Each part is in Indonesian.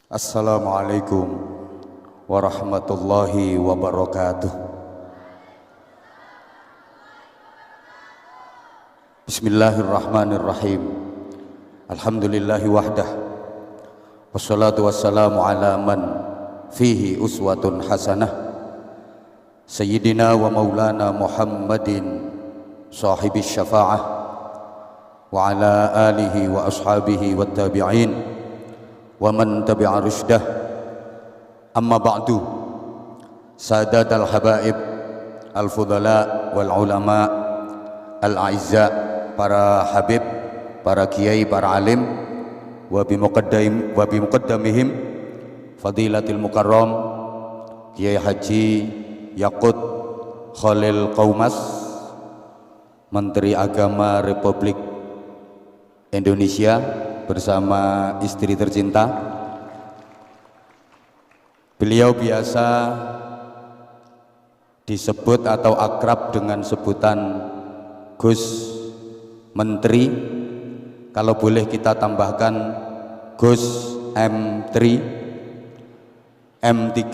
Assalamualaikum warahmatullahi wabarakatuh. Bismillahirrahmanirrahim. Alhamdulillahi wahdah. Wassalatu wassalamu ala man fihi uswatun hasanah. Sayyidina wa maulana Muhammadin sahibis syafa'ah wa ala alihi wa ashabihi wa tabi'in wa man tabi'a rusydah. Amma ba'du. Sadat al-habaib al-fudala wal ulama al-a'izza, para habib, para kiai, para alim, wa bimuqaddamihim fadilatil mukarram Kiai Haji Yaqut Khalil Qaumas, Menteri Agama Republik Indonesia bersama istri tercinta. Beliau biasa disebut atau akrab dengan sebutan Gus Menteri. Kalau boleh kita tambahkan Gus M3, M3,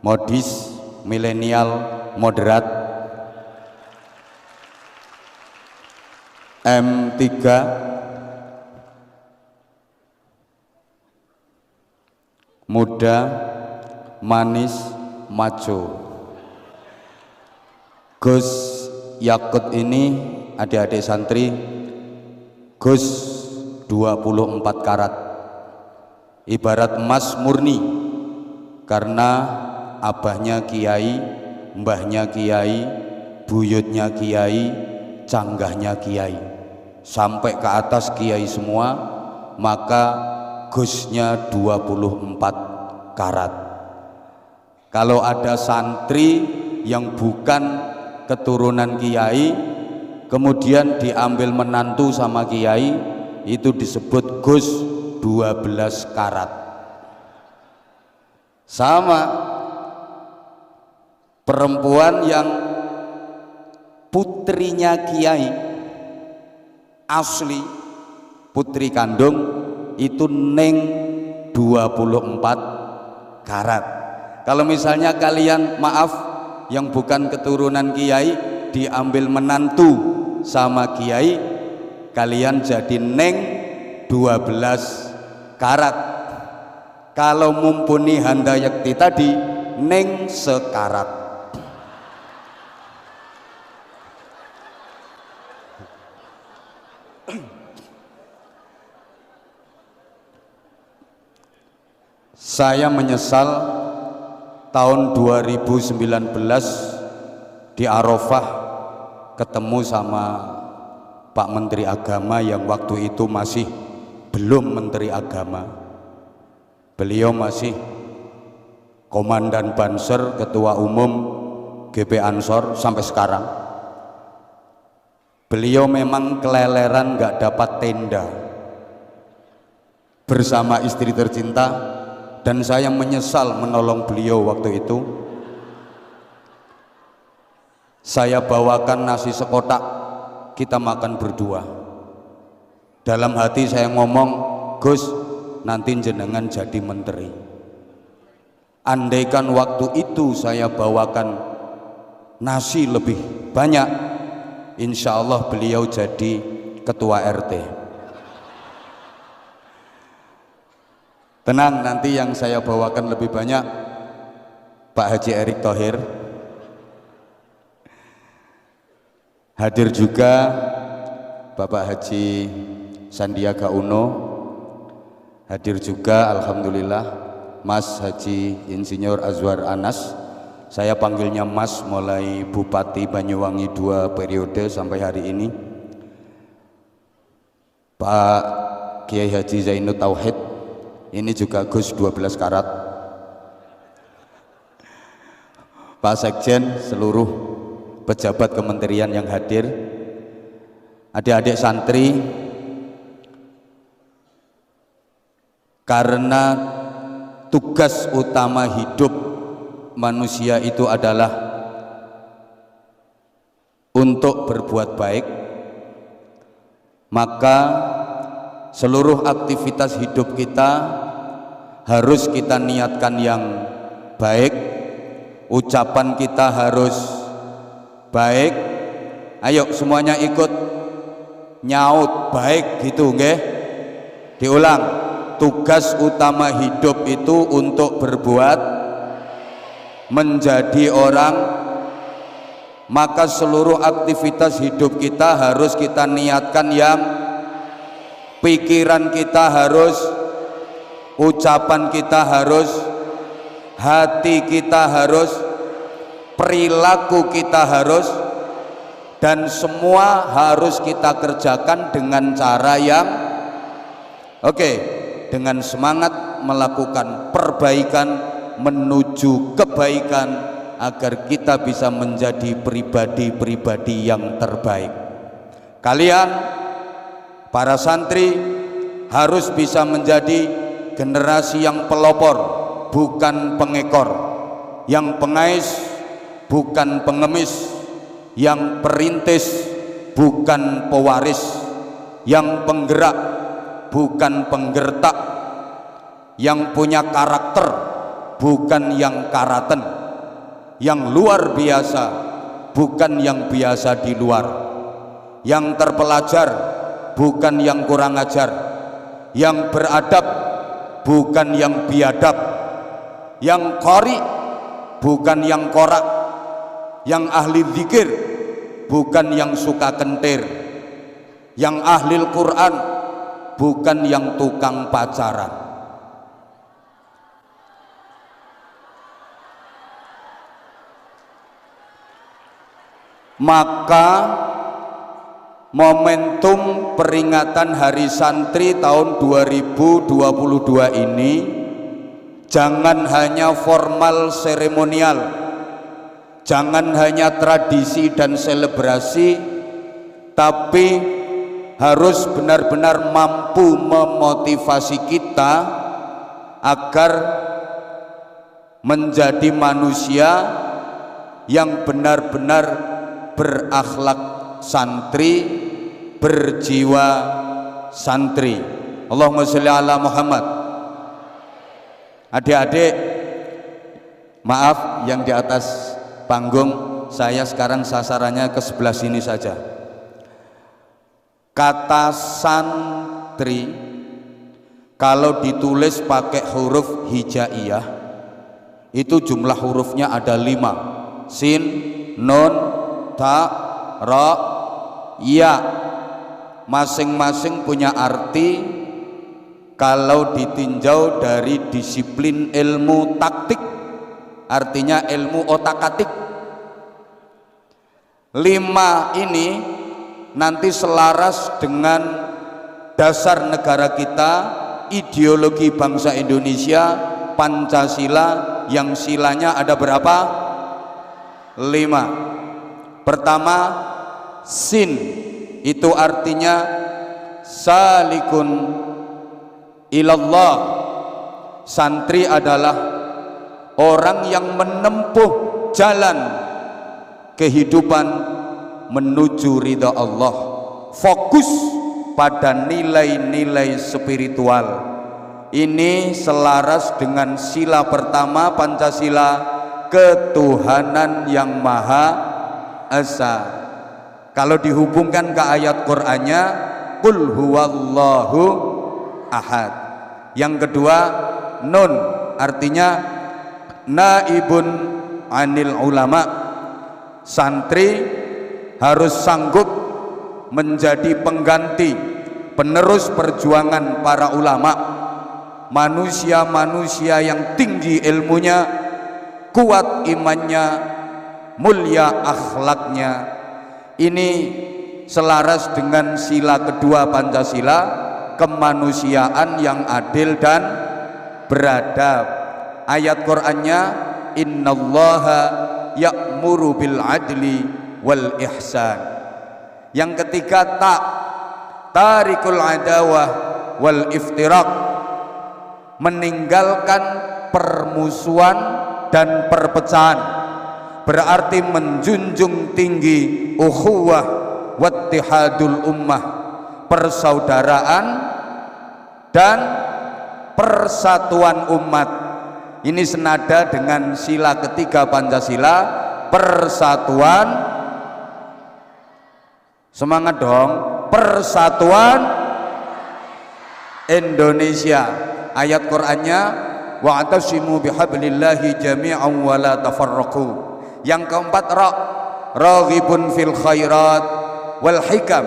modis, milenial, moderat. M3 muda, manis, maco. Gus Yaqut ini adik-adik santri, Gus 24 karat, ibarat emas murni, karena abahnya kiai, mbahnya kiai, buyutnya kiai, canggahnya kiai, sampai ke atas kiai semua, maka Gusnya 24 karat. Kalau ada santri yang bukan keturunan kiai kemudian diambil menantu sama kiai, itu disebut Gus 12 karat. Sama perempuan yang putrinya kiai asli, putri kandung, itu neng 24 karat. Kalau misalnya kalian, maaf, yang bukan keturunan kiai diambil menantu sama kiai, kalian jadi neng 12 karat. Kalau mumpuni handayakti tadi, neng sekarat. Saya menyesal tahun 2019 di Arafah ketemu sama Pak Menteri Agama yang waktu itu masih belum Menteri Agama. Beliau masih Komandan Banser, Ketua Umum GP Ansor sampai sekarang. Beliau memang keleleran gak dapat tenda bersama istri tercinta, dan saya menyesal menolong beliau waktu itu. Saya bawakan nasi sekotak, kita makan berdua. Dalam hati saya ngomong, Gus, nanti jenengan jadi menteri. Andaikan waktu itu saya bawakan nasi lebih banyak, insya Allah beliau jadi ketua RT. Tenang, nanti yang saya bawakan lebih banyak Pak Haji Erick Thohir. Hadir juga Bapak Haji Sandiaga Uno. Hadir juga alhamdulillah Mas Haji Insinyur Azwar Anas. Saya panggilnya Mas mulai Bupati Banyuwangi 2 periode sampai hari ini. Pak Kiai Haji Zainud Tauhid, ini juga Gus 12 karat. Pak Sekjen, seluruh pejabat kementerian yang hadir, adik-adik santri, karena tugas utama hidup manusia itu adalah untuk berbuat baik, maka seluruh aktivitas hidup kita harus kita niatkan yang baik, ucapan kita harus baik. Ayo semuanya ikut nyaut baik gitu nggih. Diulang, tugas utama hidup itu untuk berbuat, menjadi orang, maka seluruh aktivitas hidup kita harus kita niatkan yang, pikiran kita harus, ucapan kita harus, hati kita harus, perilaku kita harus, dan semua harus kita kerjakan dengan cara yang oke, dengan semangat melakukan perbaikan menuju kebaikan agar kita bisa menjadi pribadi-pribadi yang terbaik. Kalian para santri harus bisa menjadi generasi yang pelopor, bukan pengekor, yang pengais, bukan pengemis, yang perintis, bukan pewaris, yang penggerak, bukan penggertak, yang punya karakter, bukan yang karaten, yang luar biasa, bukan yang biasa di luar, yang terpelajar, bukan yang kurang ajar, yang beradab, bukan yang biadab, yang qari, bukan yang korak, yang ahli zikir, bukan yang suka kentir, yang ahli Quran, bukan yang tukang pacaran. Maka momentum peringatan Hari Santri tahun 2022 ini jangan hanya formal seremonial, jangan hanya tradisi dan selebrasi, tapi harus benar-benar mampu memotivasi kita agar menjadi manusia yang benar-benar berakhlak santri, berjiwa santri. Allahumma sholli ala Muhammad. Adik-adik, maaf yang di atas panggung, saya sekarang sasarannya ke sebelah sini saja. Kata santri kalau ditulis pakai huruf hijaiyah itu jumlah hurufnya ada 5, sin, nun, ta, ra, ya. Masing-masing punya arti kalau ditinjau dari disiplin ilmu taktik, artinya ilmu otak-atik. 5 ini nanti selaras dengan dasar negara kita, ideologi bangsa Indonesia, Pancasila, yang silanya ada berapa? 5. Pertama, sin, itu artinya salikun ilallah. Santri adalah orang yang menempuh jalan kehidupan menuju ridha Allah, fokus pada nilai-nilai spiritual. Ini selaras dengan sila pertama Pancasila, ketuhanan yang Maha Esa. Kalau dihubungkan ke ayat Qur'annya, qul huwallahu ahad. Yang kedua, nun, artinya naibun anil ulama. Santri harus sanggup menjadi pengganti, penerus perjuangan para ulama, manusia-manusia yang tinggi ilmunya, kuat imannya, mulia akhlaknya. Ini selaras dengan sila kedua Pancasila, kemanusiaan yang adil dan beradab. Ayat Qur'annya, innallaha ya'muru bil adli wal ihsan. Yang ketiga, tarikul adawah wal iftiraq, meninggalkan permusuhan dan perpecahan, berarti menjunjung tinggi ukhuwah wattihadul ummah, persaudaraan dan persatuan umat. Ini senada dengan sila ketiga Pancasila, persatuan, semangat dong, persatuan Indonesia. Ayat Qur'annya wa'tasimu bihablillahi jami'an wa la tafarraqu. Yang keempat raghibun fil khairat wal hikam,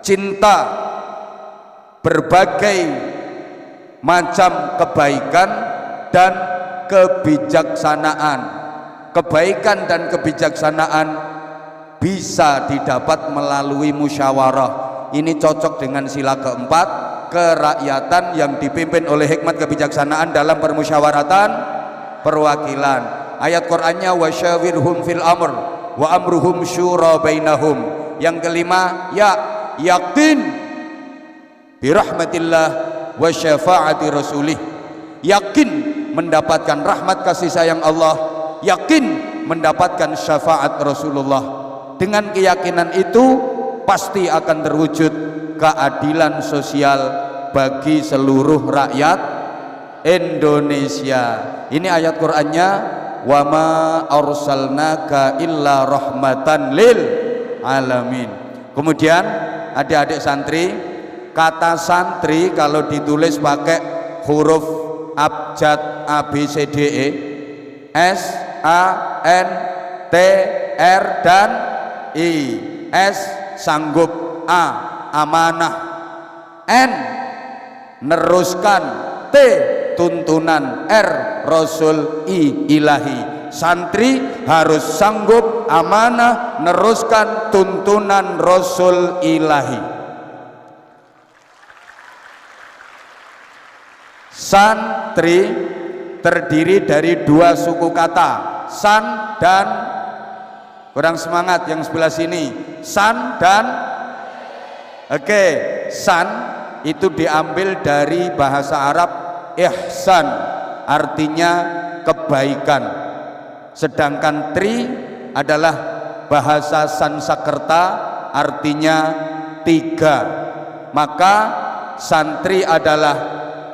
cinta berbagai macam kebaikan dan kebijaksanaan. Kebaikan dan kebijaksanaan bisa didapat melalui musyawarah. Ini cocok dengan sila keempat, kerakyatan yang dipimpin oleh hikmat kebijaksanaan dalam permusyawaratan perwakilan. Ayat Qur'annya wasyawirhum fil amr wa amruhum syura bainahum. Yang kelima, yakin birahmatillah wa syafaati rasulih. Yakin mendapatkan rahmat kasih sayang Allah, yakin mendapatkan syafaat Rasulullah. Dengan keyakinan itu pasti akan terwujud keadilan sosial bagi seluruh rakyat Indonesia. Ini ayat Qur'annya wa ma arsalnaka illa rahmatan lil alamin. Kemudian adik-adik santri, kata santri kalau ditulis pakai huruf abjad A B C D E, S A N T R dan I. S sanggup, A amanah, N neruskan, T tuntunan, R rasul, I ilahi. Santri harus sanggup, amanah, neruskan tuntunan rasul ilahi. Santri terdiri dari dua suku kata, san dan, kurang semangat yang sebelah sini, san dan, oke, san itu diambil dari bahasa Arab ihsan, artinya kebaikan. Sedangkan tri adalah bahasa Sansekerta, artinya tiga. Maka santri adalah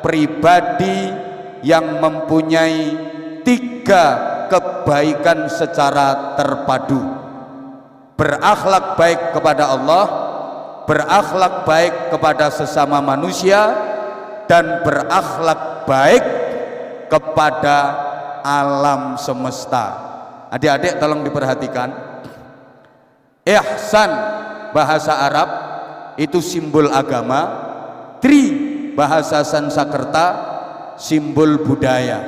pribadi yang mempunyai tiga kebaikan secara terpadu: berakhlak baik kepada Allah, berakhlak baik kepada sesama manusia, dan berakhlak baik kepada alam semesta. Adik-adik tolong diperhatikan, ihsan bahasa Arab itu simbol agama, tri bahasa Sansekerta simbol budaya.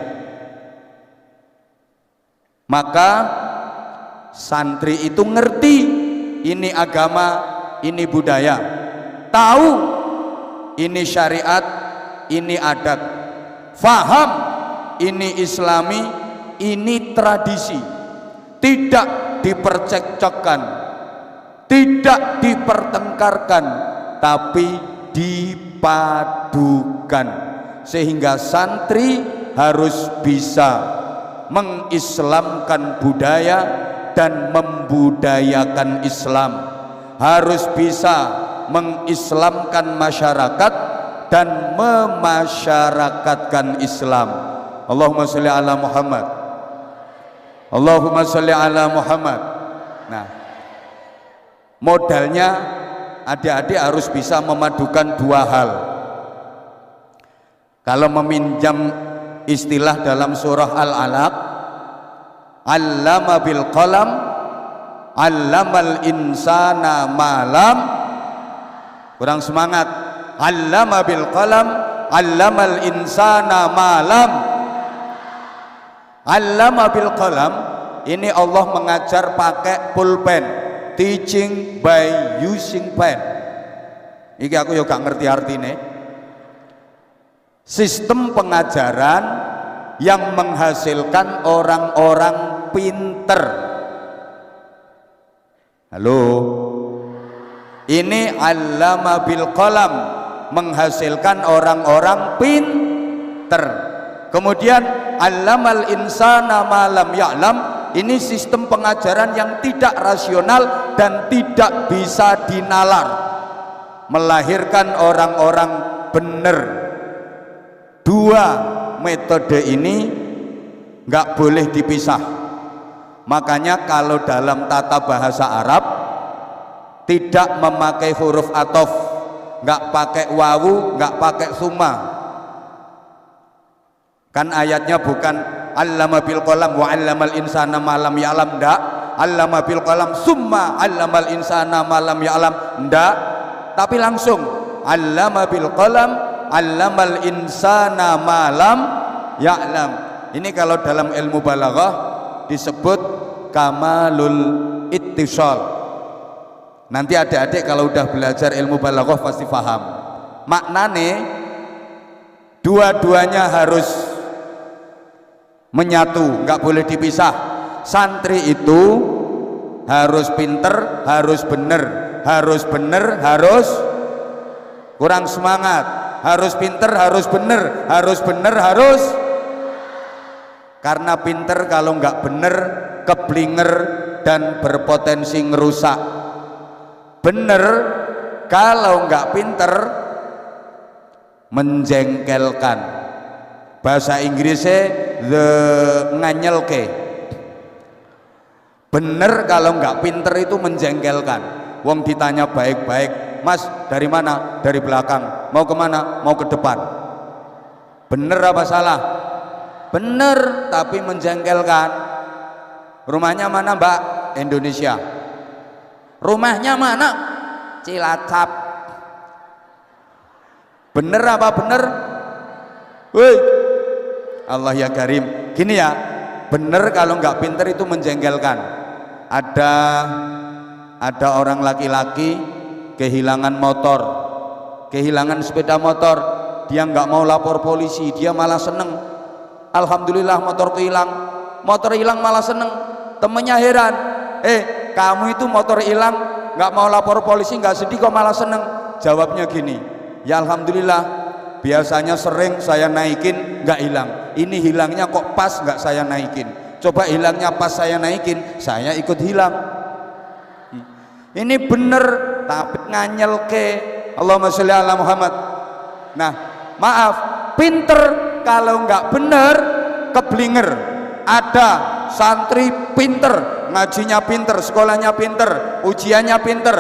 Maka santri itu ngerti ini agama, ini budaya, tahu ini syariat, ini adat, faham ini islami, ini tradisi, tidak dipercekcokkan, tidak dipertengkarkan, tapi dipadukan. Sehingga santri harus bisa mengislamkan budaya dan membudayakan Islam, harus bisa mengislamkan masyarakat dan memasyarakatkan Islam. Allahumma sholli ala Muhammad, Allahumma sholli ala Muhammad. Nah, modalnya adik-adik harus bisa memadukan dua hal. Kalau meminjam istilah dalam surah Al-Alaq, allama bil qalam allamal insana malam, kurang semangat, allama bil qalam allamal insana malam. Allama bil qalam ini Allah mengajar pakai pulpen, teaching by using pen. Iki aku yo gak ngerti artine. Sistem pengajaran yang menghasilkan orang-orang pinter. Halo, ini allama bil qalam, menghasilkan orang-orang pinter. Kemudian allamal insana ma lam ya'lam, ini sistem pengajaran yang tidak rasional dan tidak bisa dinalar, melahirkan orang-orang benar, Dua metode ini nggak boleh dipisah. Makanya kalau dalam tata bahasa Arab tidak memakai huruf atof, nggak pakai wawu, nggak pakai summa. Kan ayatnya bukan allama bil qalam wa allamal insana ma lam ya'lam, ndak. Allama bil qalam summa allamal insana ma lam ya'lam, ndak. Tapi langsung allama bil qalam allamal insana ma lam ya'lam. Ini kalau dalam ilmu balaghah disebut kamalul ittisal. Nanti adik-adik kalau udah belajar ilmu balaghah pasti paham. Maknane dua-duanya harus menyatu, nggak boleh dipisah. Santri itu harus pinter, harus bener, harus bener, harus kurang semangat, harus pinter, harus bener, harus bener, harus. Karena pinter kalau nggak bener keblinger dan berpotensi ngerusak. Bener kalau nggak pinter menjengkelkan. Bahasa Inggrisnya the nganyelke. Bener kalau nggak pinter itu menjengkelkan. Wong ditanya baik-baik, Mas dari mana? Dari belakang. Mau kemana? Mau ke depan. Bener apa salah? Bener tapi menjengkelkan. Rumahnya mana Mbak? Indonesia. Rumahnya mana? Cilacap. Bener apa bener? Woi, Allah ya Karim. Gini ya, bener kalau nggak pinter itu menjengkelkan. Ada orang laki-laki kehilangan motor, kehilangan sepeda motor, dia nggak mau lapor polisi, dia malah seneng. Alhamdulillah motorku hilang. Motor hilang malah seneng. Temennya heran, kamu itu motor hilang nggak mau lapor polisi nggak sedih kok malah seneng. Jawabnya gini, ya alhamdulillah, biasanya sering saya naikin nggak hilang, ini hilangnya kok pas nggak saya naikin. Coba hilangnya pas saya naikin, saya ikut hilang. Ini bener tapi nganyel ke. Allahumma sholli ala Muhammad. Nah maaf, pinter kalau nggak bener keblinger. Ada santri pinter, ngajinya pinter, sekolahnya pinter, ujiannya pinter,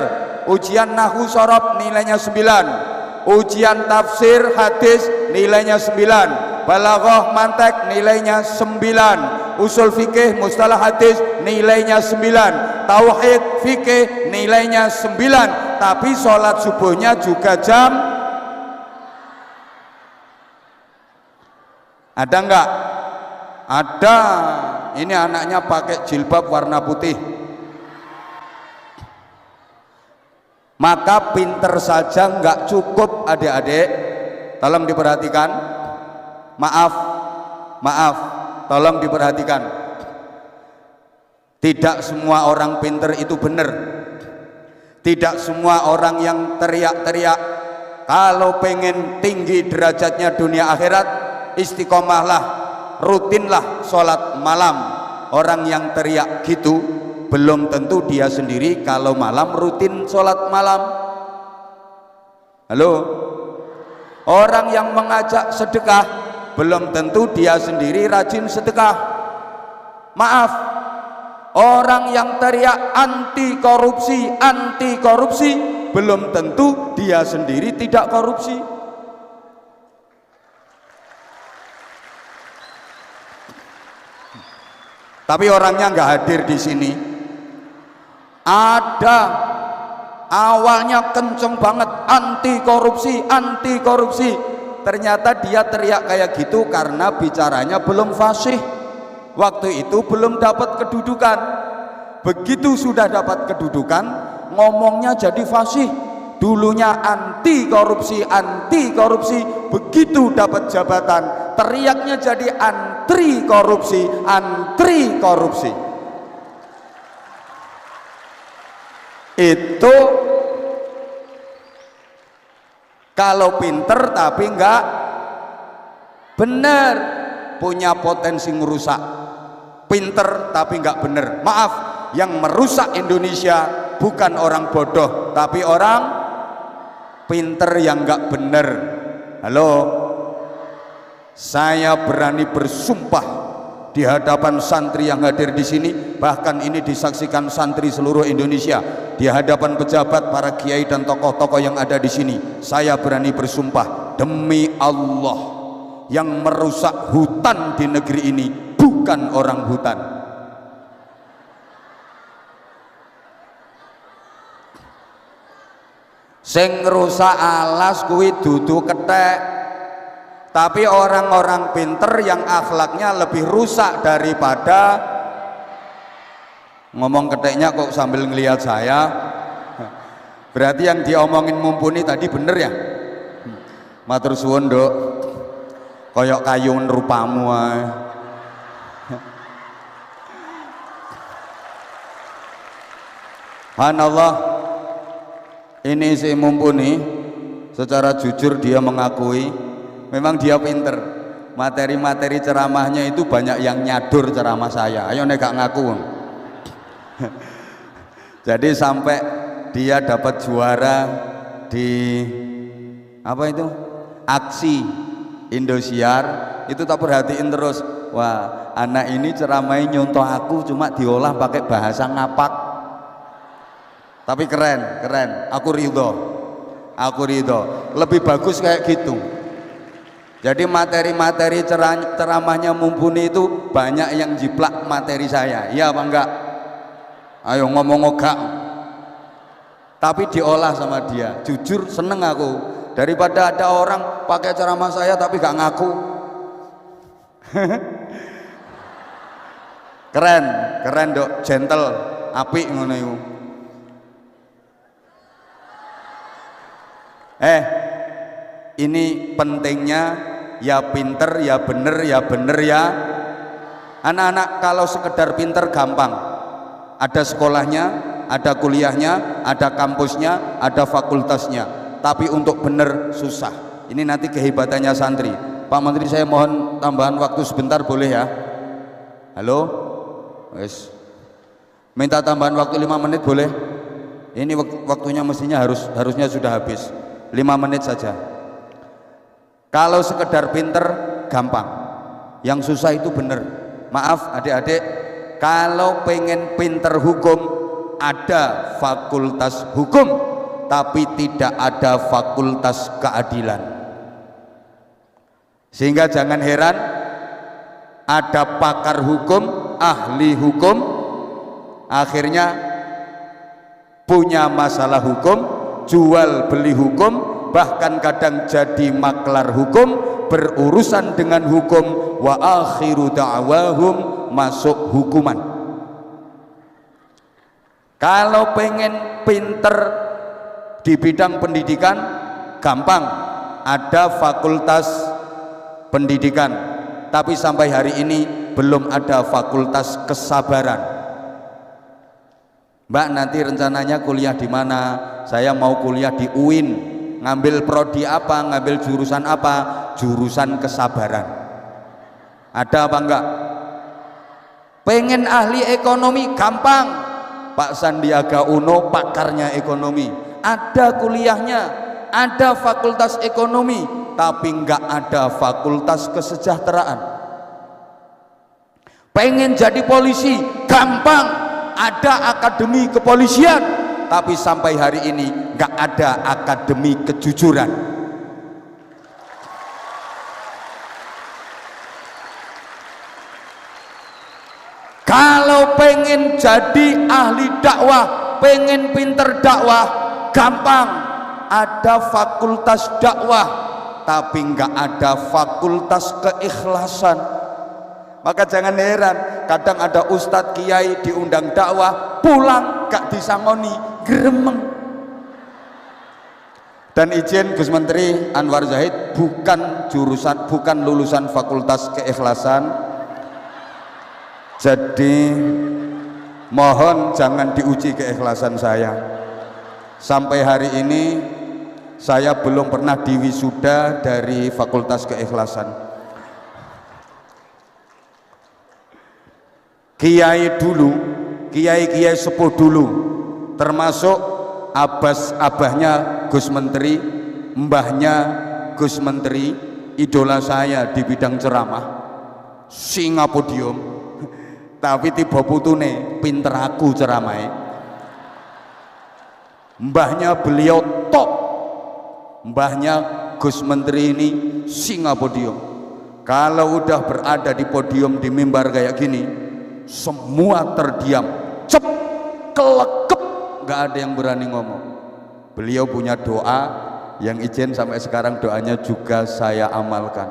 ujian nahwu sorob nilainya 9, ujian tafsir hadis nilainya 9, balaghah mantek nilainya 9, usul fikih mustalah hadis nilainya 9, tauhid fikih nilainya 9, tapi sholat subuhnya juga jam. Ada enggak? Ada. Ini anaknya pakai jilbab warna putih. Maka pinter saja enggak cukup adik-adik. Tolong diperhatikan. Maaf, tolong diperhatikan. Tidak semua orang pinter itu benar. Tidak semua orang yang teriak-teriak kalau pengen tinggi derajatnya dunia akhirat, istiqomahlah, rutinlah sholat malam. Orang yang teriak gitu belum tentu dia sendiri kalau malam rutin sholat malam. Halo? Orang yang mengajak sedekah belum tentu dia sendiri rajin sedekah. Maaf, orang yang teriak anti korupsi belum tentu dia sendiri tidak korupsi. Tapi orangnya nggak hadir di sini. Ada awalnya kenceng banget anti korupsi. Ternyata dia teriak kayak gitu karena bicaranya belum fasih. Waktu itu belum dapat kedudukan. Begitu sudah dapat kedudukan, ngomongnya jadi fasih. Dulunya anti korupsi, begitu dapat jabatan teriaknya jadi antri korupsi. Itu kalau pinter tapi enggak bener, punya potensi ngerusak. Pinter tapi enggak bener. Maaf, yang merusak Indonesia bukan orang bodoh tapi orang pinter yang enggak bener. Halo, Saya berani bersumpah di hadapan santri yang hadir di sini, bahkan ini disaksikan santri seluruh Indonesia, di hadapan pejabat, para kiai dan tokoh-tokoh yang ada di sini. Saya berani bersumpah demi Allah, yang merusak hutan di negeri ini bukan orang hutan. Sing rusak alas kuwi dudu kethek, tapi orang-orang pinter yang akhlaknya lebih rusak daripada ngomong ketheknya kok sambil ngelihat saya. Berarti yang diomongin Mumpuni tadi bener ya? Matur suwun, Nduk. Koyok kayun rupamu ae. Subhanallah. Ini si Mumpuni secara jujur dia mengakui memang dia pinter. Materi-materi ceramahnya itu banyak yang nyadur ceramah saya. Ayo nek gak ngaku. Jadi sampai dia dapat juara di apa itu? Aksi Indosiar, itu tak perhatiin terus. Wah, anak ini ceramahnya nyontoh aku cuma diolah pakai bahasa ngapak. Tapi keren, keren. Aku ridho. Lebih bagus kayak gitu. Jadi materi-materi ceramahnya Mumpuni itu banyak yang jiplak materi saya. Iya apa enggak? Ayo ngomong enggak. Tapi diolah sama dia. Jujur seneng aku. Daripada ada orang pakai ceramah saya tapi gak ngaku. Keren Dok, gentle, apik ngono iku. Ini pentingnya ya pinter, ya bener ya. Anak-anak kalau sekedar pinter gampang, ada sekolahnya, ada kuliahnya, ada kampusnya, ada fakultasnya. Tapi untuk bener susah. Ini nanti kehebatannya santri. Pak Menteri, saya mohon tambahan waktu sebentar boleh ya? Halo? Wes. Minta tambahan waktu 5 menit boleh? Ini waktunya mestinya harusnya sudah habis. 5 menit saja. Kalau sekedar pinter gampang, yang susah itu bener. Maaf adik-adik, kalau pengen pinter hukum ada fakultas hukum, tapi tidak ada fakultas keadilan. Sehingga jangan heran ada pakar hukum, ahli hukum, akhirnya punya masalah hukum, jual beli hukum, bahkan kadang jadi maklar hukum, berurusan dengan hukum, wa akhiru da'wahum, masuk hukuman. Kalau pengen pinter di bidang pendidikan gampang, ada fakultas pendidikan, tapi sampai hari ini belum ada fakultas kesabaran. Mbak, nanti rencananya kuliah di mana? Saya mau kuliah di UIN. Ngambil prodi apa? Ngambil jurusan apa? Jurusan kesabaran. Ada apa enggak? Pengen ahli ekonomi gampang. Pak Sandiaga Uno pakarnya ekonomi. Ada kuliahnya, ada fakultas ekonomi, tapi enggak ada fakultas kesejahteraan. Pengen jadi polisi gampang. Ada akademi kepolisian, tapi sampai hari ini nggak ada akademi kejujuran. Kalau pengen jadi ahli dakwah, pengen pinter dakwah, gampang. Ada fakultas dakwah, tapi nggak ada fakultas keikhlasan. Maka jangan heran, kadang ada ustadz kiai diundang dakwah, pulang gak disangoni, gremeng. Dan izin Gus Menteri Anwar Zahid bukan lulusan fakultas keikhlasan. Jadi mohon jangan diuji keikhlasan saya. Sampai hari ini saya belum pernah diwisuda dari fakultas keikhlasan. Kiai dulu, kiai sepuh dulu, termasuk abahnya Gus Menteri, mbahnya Gus Menteri, idola saya di bidang ceramah, singa podium, tapi tiba putune pinter aku ceramahnya. Mbahnya beliau top, mbahnya Gus Menteri ini singa podium. Kalau udah berada di podium di mimbar kayak gini, semua terdiam, cep, kelekep, nggak ada yang berani ngomong. Beliau punya doa yang izin sampai sekarang doanya juga saya amalkan.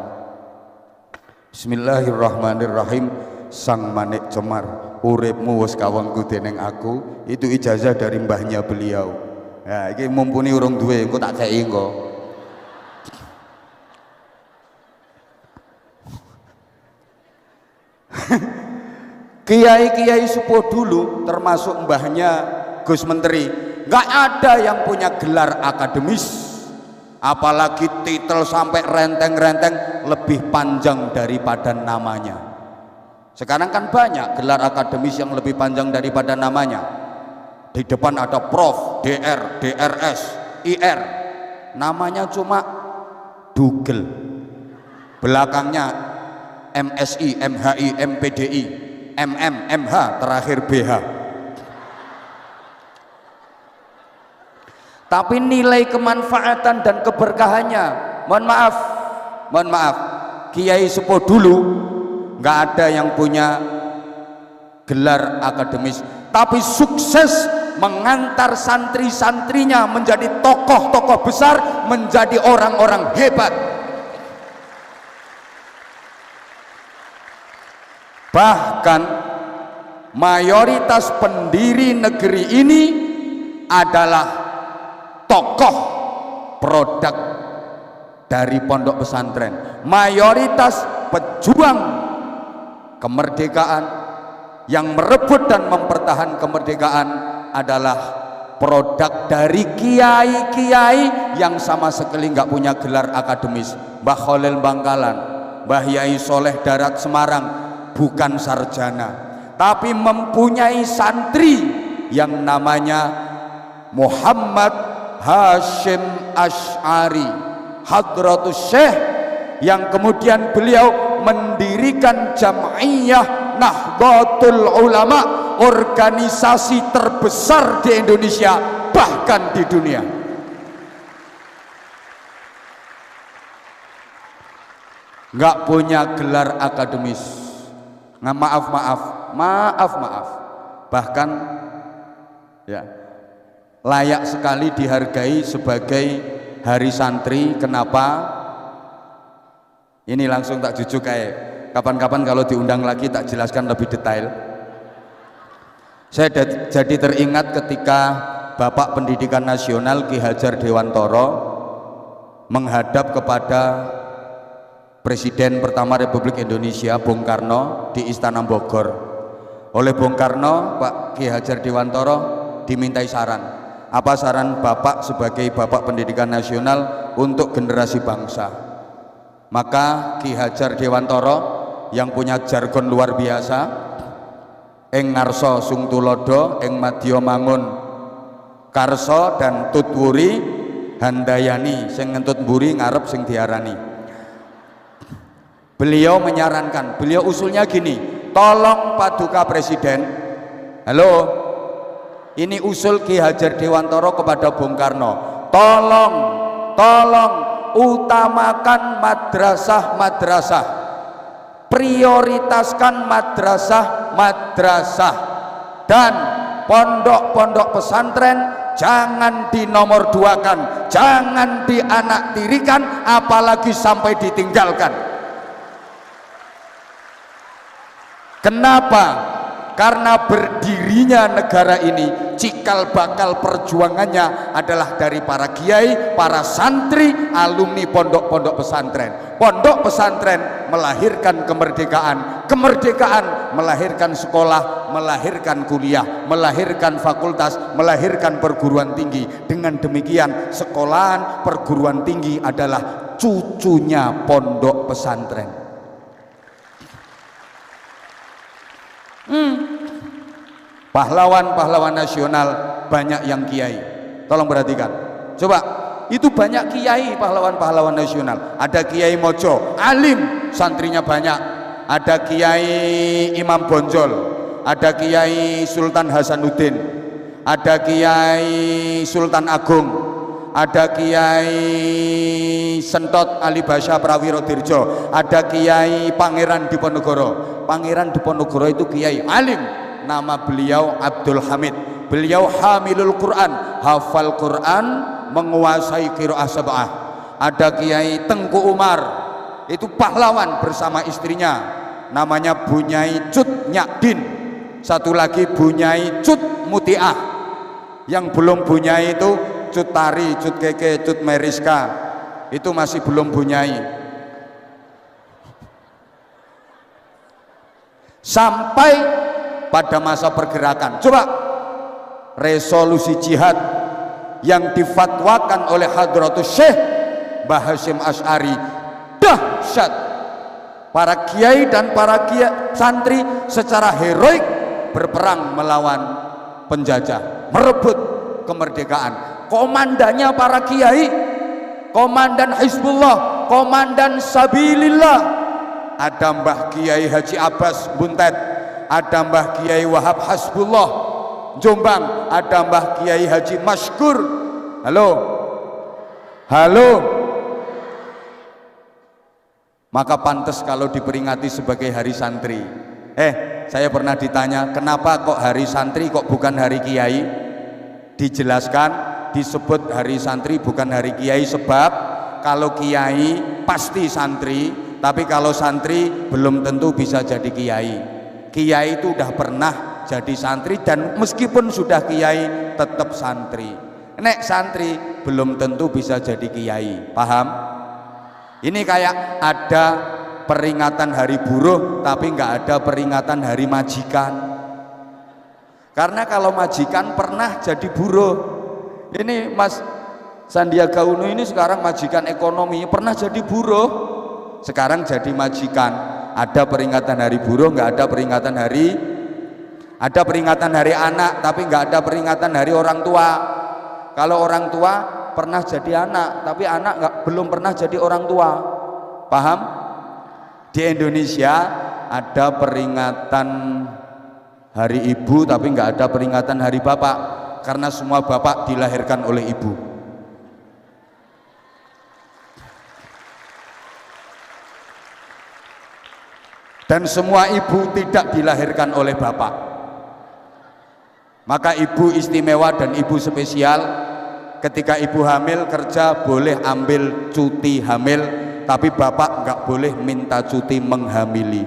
Bismillahirrahmanirrahim. Sang manik cemar, uripmu wis kawengku dening aku. Itu ijazah dari mbahnya beliau. Ya, ini mumpuni urung duwe, engko tak kei engko. Kiai-kiai sepuh dulu termasuk mbahnya Gus Menteri nggak ada yang punya gelar akademis, apalagi titel sampai renteng-renteng lebih panjang daripada namanya. Sekarang kan banyak gelar akademis yang lebih panjang daripada namanya. Di depan ada Prof, DR, DRS, IR, namanya cuma Dugel, belakangnya MSI, MHI, MPDI, MM, MH, terakhir BH. Tapi nilai kemanfaatan dan keberkahannya, mohon maaf, kiai sepuh dulu nggak ada yang punya gelar akademis, tapi sukses mengantar santri-santrinya menjadi tokoh-tokoh besar, menjadi orang-orang hebat. Bahkan mayoritas pendiri negeri ini adalah tokoh produk dari pondok pesantren. Mayoritas pejuang kemerdekaan yang merebut dan mempertahankan kemerdekaan adalah produk dari kiai-kiai yang sama sekali nggak punya gelar akademis. Mbah Khalil Bangkalan, Mbah Yai Soleh Darat Semarang bukan sarjana, tapi mempunyai santri yang namanya Muhammad Hashim Asy'ari Hadratus Syekh, yang kemudian beliau mendirikan Jam'iyah Nahdlatul Ulama, organisasi terbesar di Indonesia bahkan di dunia. Nggak punya gelar akademis, maaf, bahkan ya layak sekali dihargai sebagai hari santri. Kenapa? Ini langsung tak jujuk kayak kapan-kapan kalau diundang lagi tak jelaskan lebih detail. Saya jadi teringat ketika Bapak Pendidikan Nasional Ki Hajar Dewantoro menghadap kepada Presiden pertama Republik Indonesia Bung Karno di Istana Bogor. Oleh Bung Karno, Pak Ki Hajar Dewantoro dimintai saran. Apa saran Bapak sebagai Bapak Pendidikan Nasional untuk generasi bangsa? Maka Ki Hajar Dewantoro yang punya jargon luar biasa, ing ngarsa sung tulodo, ing madya mangun karso dan tutwuri handayani, sing ngentut mburi ngarep sing diarani. Beliau menyarankan, beliau usulnya gini, tolong Paduka Presiden, halo, ini usul Ki Hajar Dewantoro kepada Bung Karno, tolong utamakan madrasah-madrasah, prioritaskan madrasah-madrasah, dan pondok-pondok pesantren jangan dinomorduakan, jangan dianaktirikan, apalagi sampai ditinggalkan. Kenapa? Karena berdirinya negara ini cikal bakal perjuangannya adalah dari para kiai, para santri, alumni pondok-pondok pesantren. Pondok pesantren melahirkan kemerdekaan, kemerdekaan melahirkan sekolah, melahirkan kuliah, melahirkan fakultas, melahirkan perguruan tinggi. Dengan demikian sekolahan perguruan tinggi adalah cucunya pondok pesantren. Pahlawan-pahlawan nasional banyak yang kiai. Tolong perhatikan. Coba Itu banyak kiai pahlawan-pahlawan nasional. Ada Kiai Mojo, alim, santrinya banyak. Ada Kiai Imam Bonjol, ada Kiai Sultan Hasanuddin, ada Kiai Sultan Agung, ada Kiai Sentot Ali Basya Prawirodirjo, ada Kiai Pangeran Diponegoro. Pangeran Diponegoro itu kiai alim, nama beliau Abdul Hamid. Beliau hamilul Quran, hafal Quran, menguasai qiraah sab'ah. Ada Kiai Tengku Umar, itu pahlawan bersama istrinya, namanya Bunyai Cut Nyakdin. Satu lagi Bunyai Cut Mutiah. Yang belum Bunyai itu Cut Tari, Cut Keke, Cut Meriska, itu masih belum Bunyai. Sampai pada masa pergerakan, coba resolusi jihad yang difatwakan oleh Hadratus Syekh Mbah Hasyim Asy'ari dahsyat. Para kiai dan para santri secara heroik berperang melawan penjajah, merebut kemerdekaan. Komandannya para kiai, komandan Hizbullah, komandan Sabilillah, ada Mbah Kiai Haji Abbas Buntet, ada Mbah Kiai Wahab Hasbullah Jombang, ada Mbah Kiai Haji Maskur. Halo, halo. Maka pantas kalau diperingati sebagai hari santri. Saya pernah ditanya, kenapa kok hari santri kok bukan hari kiai? Dijelaskan, disebut hari santri bukan hari kiai sebab kalau kiai pasti santri, tapi kalau santri belum tentu bisa jadi kiai. Kiai itu udah pernah jadi santri dan meskipun sudah kiai tetap santri. Nek santri belum tentu bisa jadi kiai. Paham? Ini kayak ada peringatan hari buruh tapi nggak ada peringatan hari majikan. Karena kalau majikan pernah jadi buruh. Ini Mas Sandiaga Uno ini sekarang majikan ekonomi, pernah jadi buruh, sekarang jadi majikan. Ada peringatan hari buruh, nggak ada peringatan hari. Ada peringatan hari anak, tapi nggak ada peringatan hari orang tua. Kalau orang tua pernah jadi anak, tapi anak belum pernah jadi orang tua. Paham? Di Indonesia ada peringatan hari ibu, tapi nggak ada peringatan hari bapak, karena semua bapak dilahirkan oleh ibu. Dan semua ibu tidak dilahirkan oleh bapak. Maka ibu istimewa dan ibu spesial, ketika ibu hamil kerja boleh ambil cuti hamil, tapi bapak nggak boleh minta cuti menghamili.